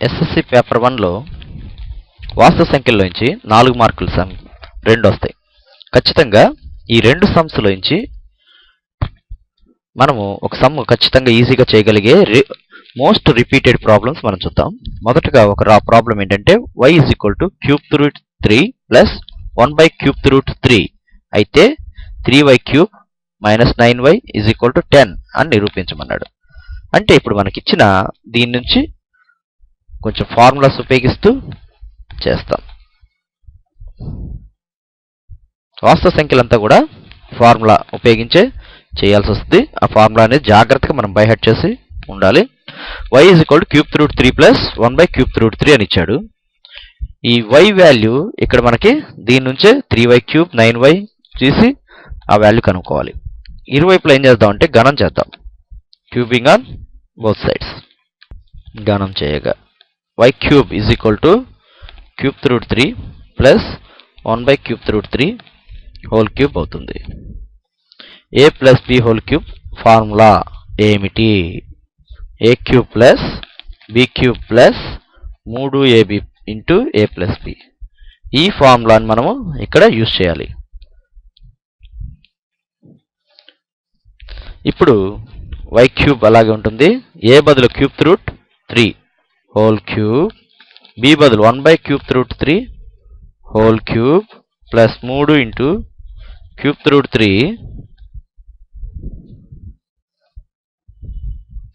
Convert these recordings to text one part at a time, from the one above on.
SSC paper 1లో వాస్తవ సంఖ్యల్లోంచి 4 మార్కుల some 2 వస్తాయి. ఖచ్చితంగా ఈ 2 సమ్స్లోంచి మనము ఒక సమ్ ఖచ్చితంగా ఈజీగా చేయగలిగే మోస్ట్ రిపీటెడ్ ప్రాబ్లమ్స్ మనం చూద్దాం. మొదటగా ఒక ప్రాబ్లం ఏంటంటే y = √3 + 1/3 అయితే 3y³ - 9y = 10 అని నిరూపించమన్నాడు. అంటే ఇప్పుడు మనకిచ్చిన దీని నుంచి కొంచెం ఫార్ములాస్ ఉపయోగిస్తూ చేస్తాం. వాస్తవ సంఖ్యలంతా కూడా ఫార్ములా ఉపయోగించే చేయాల్సి వస్తుంది. ఆ ఫార్ములా అనేది జాగ్రత్తగా మనం బై హార్ట్ చేసి ఉండాలి. y = √3 + 1/3 అని ఇచ్చాడు. ఈ y వాల్యూ ఇక్కడ మనకి దీని నుంచే 3y³ 9y తీసి ఆ వాల్యూ కనుక్కోవాలి. ఇరువైపులా ఏం చేద్దాం అంటే గణం చేద్దాం. Cubing on both sides. గణం చేయగా y³ = √3 + 1/3 హోల్ క్యూబ్ అవుతుంది. a + b³ ఫార్ములా ఏమిటి? a³ + b³ + 3ab × a + b. ఈ ఫార్ములాని మనము ఇక్కడ యూజ్ చేయాలి. ఇప్పుడు y³ అలాగే ఉంటుంది. a బదులు √3 హోల్ క్యూబ్, b బదులు 1/3 హోల్ క్యూబ్ + 3 × √3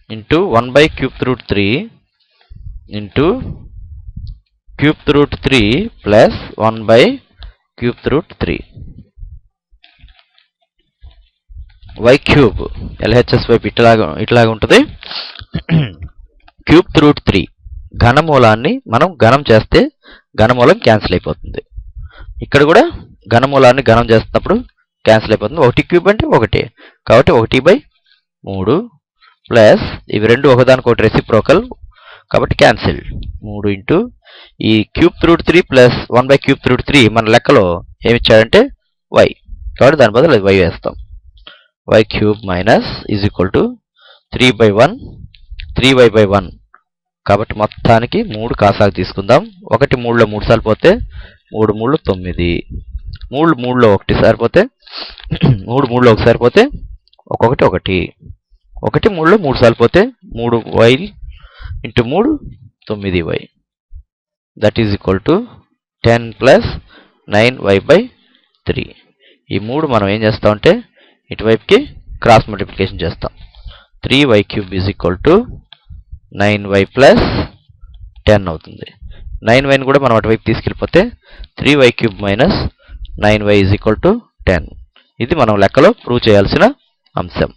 × 1/3 × √3 + 1/3. y³ LHS వైపు ఇట్లాగా ఉంటుంది. √3 ఘనమూలాన్ని మనం గణం చేస్తే ఘనమూలం క్యాన్సిల్ అయిపోతుంది. ఇక్కడ కూడా ఘనమూలాన్ని గణం చేస్తున్నప్పుడు క్యాన్సిల్ అయిపోతుంది. 1³ అంటే 1 కాబట్టి 1/3 ప్లస్ ఇవి రెండు ఒకదానికొకటి రెసిప్రోకల్ కాబట్టి క్యాన్సిల్. 3 ఈ √3 + 1/3 మన లెక్కలో ఏమి ఇచ్చాడంటే y కాబట్టి దాని బదులు y వేస్తాం. y³ - = 3/1 కాబట్టి మొత్తానికి 3 కాసాకు తీసుకుందాం. 1 3లో 3 సార్లు పోతే 3 3 9, 3 3లో 1 సారి పోతే 3 3లో 1 సారి పోతే 1 1 1 3లో 3 సార్లు పోతే 3y × 3 9y that is equal to 10 + 9y/3. ఈ 3 మనం ఏం చేస్తామంటే ఇటువైపుకి క్రాస్ మల్టిప్లికేషన్ చేస్తాం. 3y³ = 9y + 10 అవుతుంది. 9yని కూడా మనం అటువైపు తీసుకెళ్ళిపోతే 3y³ - 9y = 10. ఇది మనం లెక్కలో ప్రూవ్ చేయాల్సిన అంశం.